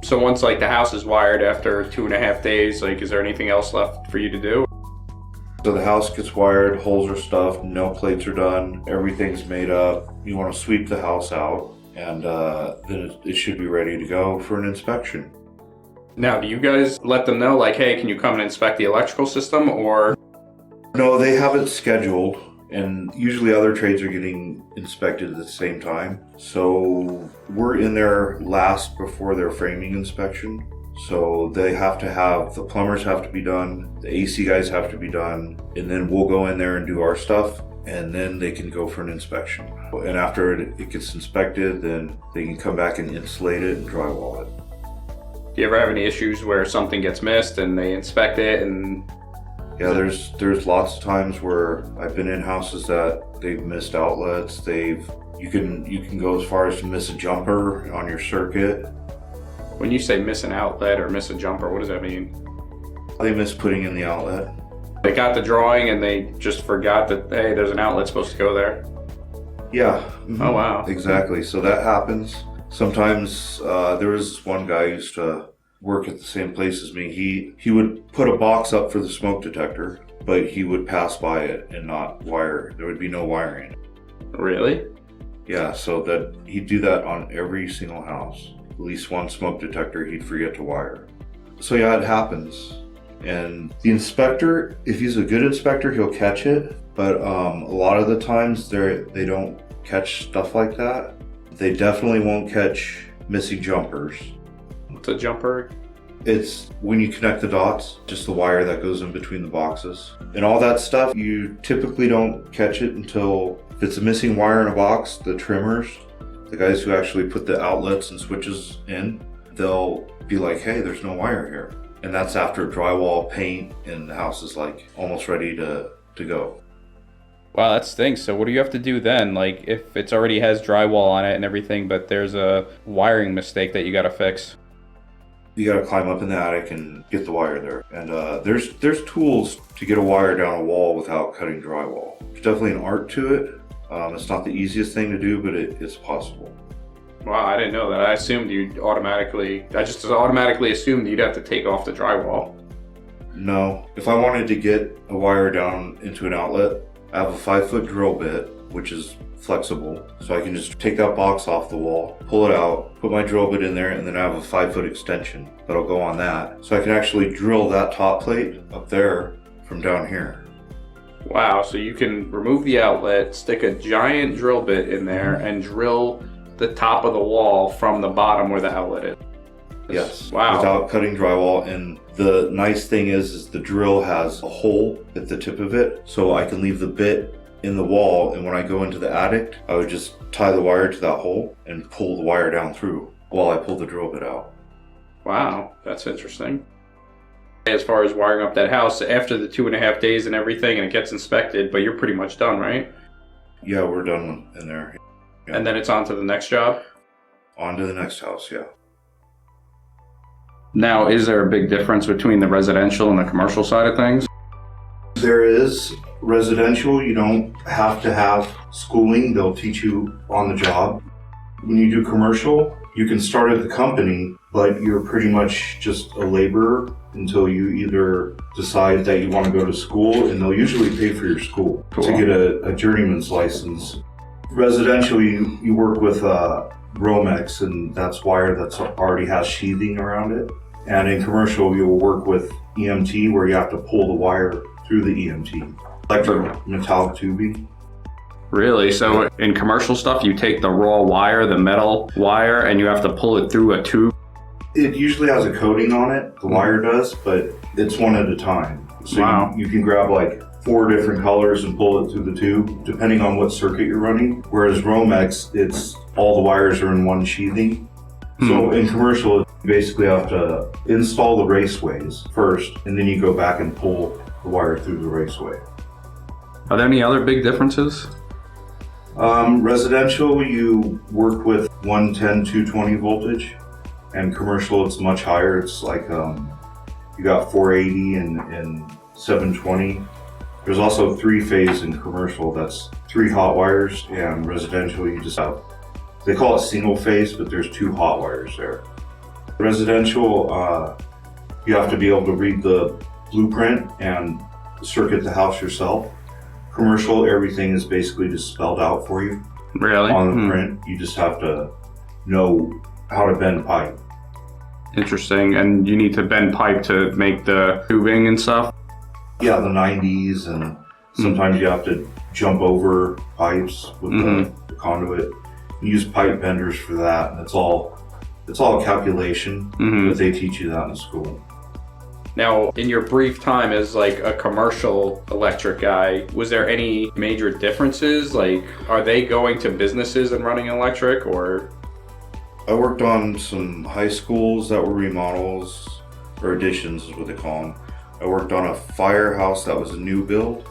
So once like the house is wired after 2.5 days, like is there anything else left for you to do? So the house gets wired, holes are stuffed, no plates are done, everything's made up. You want to sweep the house out, and then it should be ready to go for an inspection. Now, do you guys let them know like, hey, can you come and inspect the electrical system, or? No, they have it scheduled, and usually other trades are getting inspected at the same time. So we're in there last before their framing inspection. So the plumbers have to be done, the AC guys have to be done, and then we'll go in there and do our stuff, and then they can go for an inspection. And after it gets inspected, then they can come back and insulate it and drywall it. Do you ever have any issues where something gets missed and they inspect it and? Yeah, there's lots of times where I've been in houses that they've missed outlets. You can go as far as to miss a jumper on your circuit. When you say miss an outlet or miss a jumper, what does that mean? They miss putting in the outlet. They got the drawing and they just forgot that, hey, there's an outlet supposed to go there. Yeah. Oh, wow. Exactly. So that happens. Sometimes there was one guy who used to work at the same place as me. He would put a box up for the smoke detector, but he would pass by it and not wire. There would be no wiring. Really? Yeah, so that he'd do that on every single house. At least one smoke detector he'd forget to wire. So yeah, it happens. And the inspector, if he's a good inspector, he'll catch it. But a lot of the times they don't catch stuff like that. They definitely won't catch missing jumpers. What's a jumper? It's when you connect the dots, just the wire that goes in between the boxes. And all that stuff, you typically don't catch it until if it's a missing wire in a box, the trimmers, the guys who actually put the outlets and switches in, they'll be like, hey, there's no wire here. And that's after drywall, paint, and the house is like almost ready to go. Wow, that stinks. So what do you have to do then? Like if it's already has drywall on it and everything, but there's a wiring mistake that you got to fix? You got to climb up in the attic and get the wire there. And there's tools to get a wire down a wall without cutting drywall. There's definitely an art to it. It's not the easiest thing to do, but it's possible. Wow, I didn't know that. I just automatically assumed you'd have to take off the drywall. No, if I wanted to get a wire down into an outlet, I have a 5-foot drill bit, which is flexible. So I can just take that box off the wall, pull it out, put my drill bit in there, and then I have a 5-foot extension that'll go on that. So I can actually drill that top plate up there from down here. Wow, so you can remove the outlet, stick a giant drill bit in there, and drill the top of the wall from the bottom where the outlet is. Yes. Wow. Without cutting drywall. And the nice thing is the drill has a hole at the tip of it, so I can leave the bit in the wall, and when I go into the attic, I would just tie the wire to that hole and pull the wire down through while I pull the drill bit out. Wow, that's interesting. As far as wiring up that house, after the 2.5 days and everything, and it gets inspected, but you're pretty much done, right? Yeah, we're done in there. Yeah. And then it's on to the next job? On to the next house, yeah. Now, is there a big difference between the residential and the commercial side of things? There is. Residential, you don't have to have schooling. They'll teach you on the job. When you do commercial, you can start at the company, but you're pretty much just a laborer until you either decide that you want to go to school, and they'll usually pay for your school to get a journeyman's license. Residential, you work with Romex, and that's wire that's already has sheathing around it. And in commercial, you'll work with EMT, where you have to pull the wire through the EMT. Electric metallic tubing. Really? So in commercial stuff, you take the raw wire, the metal wire, and you have to pull it through a tube? It usually has a coating on it, the wire does, but it's one at a time. So wow. You can grab like 4 different colors and pull it through the tube, depending on what circuit you're running. Whereas Romex, it's all the wires are in one sheathing. So in commercial, you basically have to install the raceways first, and then you go back and pull the wire through the raceway. Are there any other big differences? Residential, you work with 110, 220 voltage, and commercial, it's much higher. It's like you got 480 and 720. There's also 3-phase in commercial. That's 3 hot wires, and residential, you just have, they call it single phase, but there's 2 hot wires there. Residential, you have to be able to read the blueprint and circuit the house yourself. Commercial, everything is basically just spelled out for you Really? on the print. You just have to know how to bend pipe. Interesting. And you need to bend pipe to make the tubing and stuff? Yeah, the 90s, and sometimes you have to jump over pipes with the conduit. You use pipe benders for that, and it's all a calculation, but they teach you that in school. Now, in your brief time as like a commercial electric guy, was there any major differences? Like, are they going to businesses and running electric, or? I worked on some high schools that were remodels, or additions is what they call them. I worked on a firehouse that was a new build.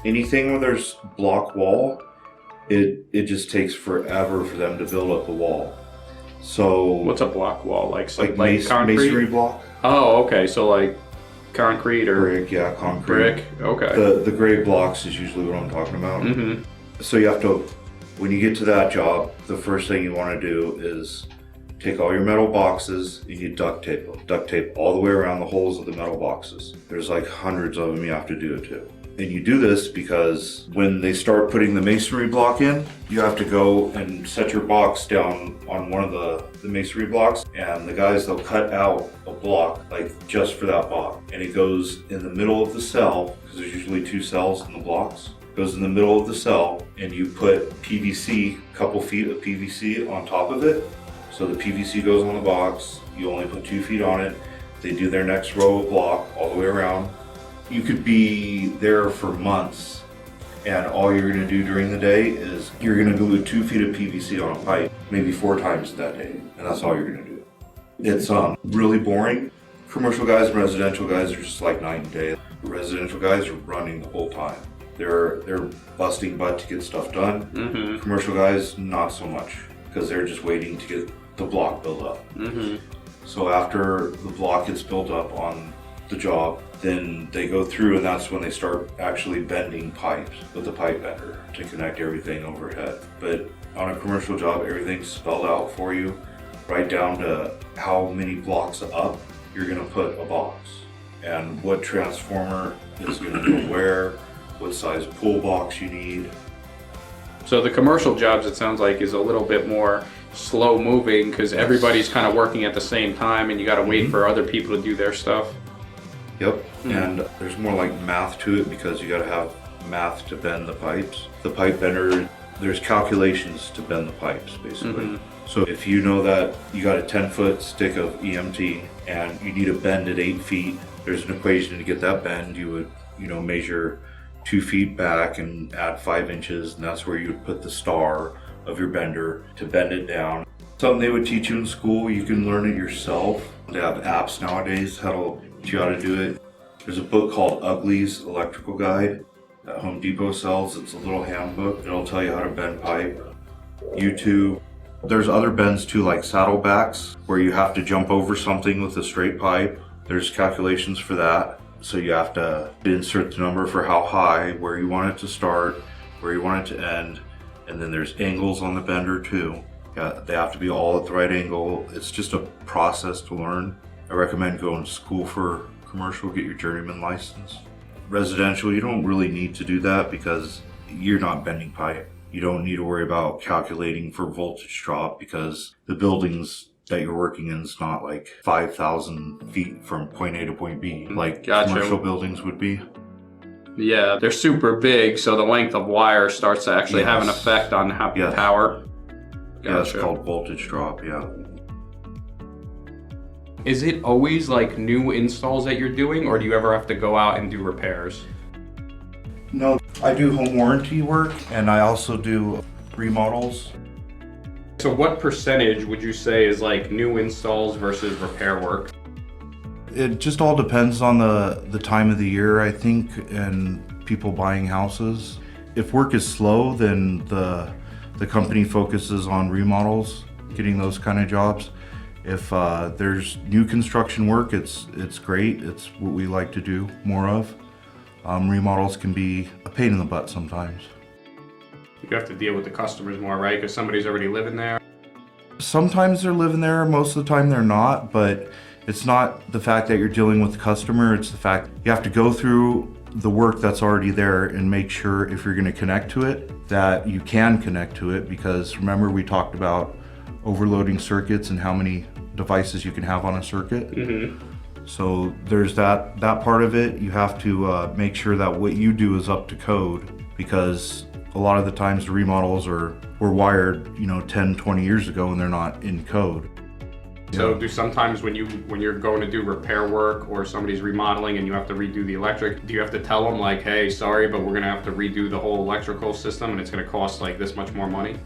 Anything where there's block wall, it just takes forever for them to build up the wall. So What's a block wall? Like concrete? Masonry block? Oh, okay. So like concrete or Brick, yeah, concrete. brick? Okay. The gray blocks is usually what I'm talking about. So you have to, when you get to that job, the first thing you want to do is take all your metal boxes and you duct tape them. Duct tape all the way around the holes of the metal boxes. There's like hundreds of them you have to do it to. And you do this because when they start putting the masonry block in, you have to go and set your box down on one of the masonry blocks, and the guys, they'll cut out a block like just for that block. And it goes in the middle of the cell, because there's usually 2 cells in the blocks. It goes in the middle of the cell, and you put PVC, a couple feet of PVC on top of it. So the PVC goes on the box, you only put 2 feet on it. They do their next row of block all the way around. You could be there for months, and all you're gonna do during the day is you're gonna glue 2 feet of PVC on a pipe, maybe 4 times that day, and that's all you're gonna do. It's really boring. Commercial guys and residential guys are just like night and day. Residential guys are running the whole time. They're busting butt to get stuff done. Commercial guys, not so much, because they're just waiting to get the block built up. So after the block gets built up on the job, then they go through, and that's when they start actually bending pipes with the pipe bender to connect everything overhead. But on a commercial job, everything's spelled out for you, right down to how many blocks up you're gonna put a box, and what transformer is gonna go where, what size pull box you need. So the commercial jobs, it sounds like, is a little bit more slow moving because everybody's kind of working at the same time, and you got to wait for other people to do their stuff. Yep, and there's more like math to it because you got to have math to bend the pipes. The pipe bender, there's calculations to bend the pipes basically. So if you know that you got a 10-foot stick of EMT and you need to bend it 8 feet, there's an equation to get that bend. You would, measure 2 feet back and add 5 inches, and that's where you would put the star of your bender to bend it down. Something they would teach you in school, you can learn it yourself. They have apps nowadays that'll teach you how to do it. There's a book called Ugly's Electrical Guide that Home Depot sells. It's a little handbook. It'll tell you how to bend pipe. YouTube. There's other bends too, like saddlebacks, where you have to jump over something with a straight pipe. There's calculations for that. So you have to insert the number for how high, where you want it to start, where you want it to end. And then there's angles on the bender too. Yeah, they have to be all at the right angle. It's just a process to learn. I recommend going to school for commercial, get your journeyman license. Residential, you don't really need to do that because you're not bending pipe. You don't need to worry about calculating for voltage drop because the buildings that you're working in is not like 5,000 feet from point A to point B like commercial buildings would be. Yeah, they're super big, so the length of wire starts to actually have an effect on how power. Yeah, it's called voltage drop, yeah. Is it always like new installs that you're doing, or do you ever have to go out and do repairs? No, I do home warranty work, and I also do remodels. So what percentage would you say is like new installs versus repair work? It just all depends on the time of the year, I think, and people buying houses. If work is slow, then the company focuses on remodels, getting those kind of jobs. If there's new construction work, it's great. It's what we like to do more of. Remodels can be a pain in the butt sometimes. You have to deal with the customers more, right? Because somebody's already living there. Sometimes they're living there, most of the time they're not, but it's not the fact that you're dealing with the customer, it's the fact you have to go through the work that's already there and make sure if you're gonna connect to it, that you can connect to it, because remember we talked about overloading circuits and how many devices you can have on a circuit. So there's that part of it. You have to make sure that what you do is up to code, because a lot of the times the remodels were wired, 10, 20 years ago and they're not in code. So do sometimes when you're going to do repair work or somebody's remodeling and you have to redo the electric, do you have to tell them like, hey, sorry, but we're gonna have to redo the whole electrical system and it's gonna cost like this much more money?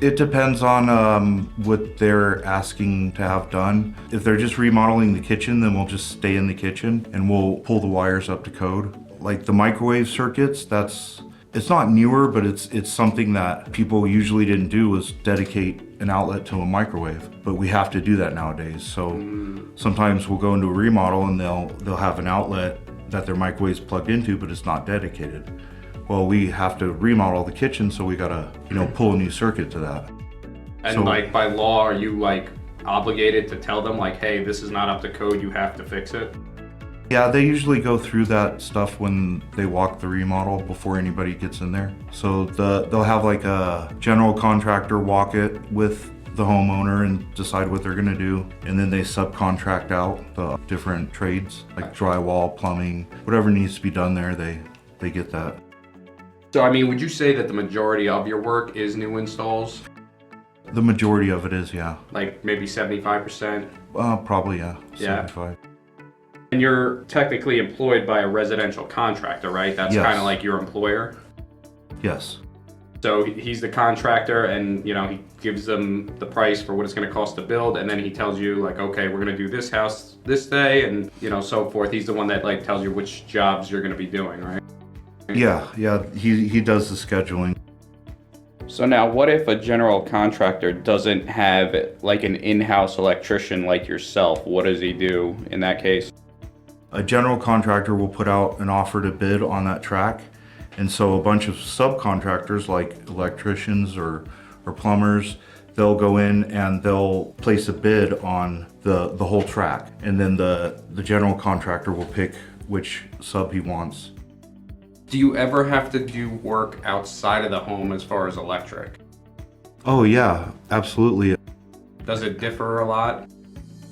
It depends on what they're asking to have done. If they're just remodeling the kitchen, then we'll just stay in the kitchen and we'll pull the wires up to code. Like the microwave circuits, it's not newer, but it's something that people usually didn't do, was dedicate an outlet to a microwave. But we have to do that nowadays. So sometimes we'll go into a remodel and they'll have an outlet that their microwave's plugged into, but it's not dedicated. Well, we have to remodel the kitchen, so we gotta, pull a new circuit to that. And like by law, are you like obligated to tell them like, hey, this is not up to code, you have to fix it? Yeah, they usually go through that stuff when they walk the remodel before anybody gets in there. So they'll have like a general contractor walk it with the homeowner and decide what they're gonna do. And then they subcontract out the different trades, like drywall, plumbing, whatever needs to be done there, they get that. So I mean, would you say that the majority of your work is new installs? The majority of it is, yeah. Like maybe 75%? Probably, yeah, 75. And you're technically employed by a residential contractor, right? That's Yes. kind of like your employer? Yes. So he's the contractor and, he gives them the price for what it's going to cost to build. And then he tells you like, okay, we're going to do this house this day and, so forth. He's the one that like tells you which jobs you're going to be doing, right? Yeah, he does the scheduling. So now what if a general contractor doesn't have like an in-house electrician like yourself? What does he do in that case? A general contractor will put out an offer to bid on that track. And so a bunch of subcontractors like electricians or plumbers, they'll go in and they'll place a bid on the whole track. And then the general contractor will pick which sub he wants. Do you ever have to do work outside of the home as far as electric? Oh yeah, absolutely. Does it differ a lot?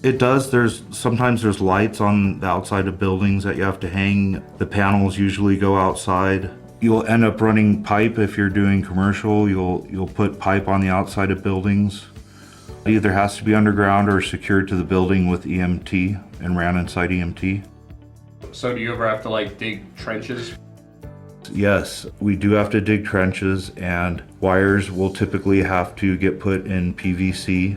It does. Sometimes there's lights on the outside of buildings that you have to hang. The panels usually go outside. You'll end up running pipe if you're doing commercial. You'll put pipe on the outside of buildings. It either has to be underground or secured to the building with EMT and ran inside EMT. So do you ever have to like dig trenches? Yes, we do have to dig trenches, and wires will typically have to get put in PVC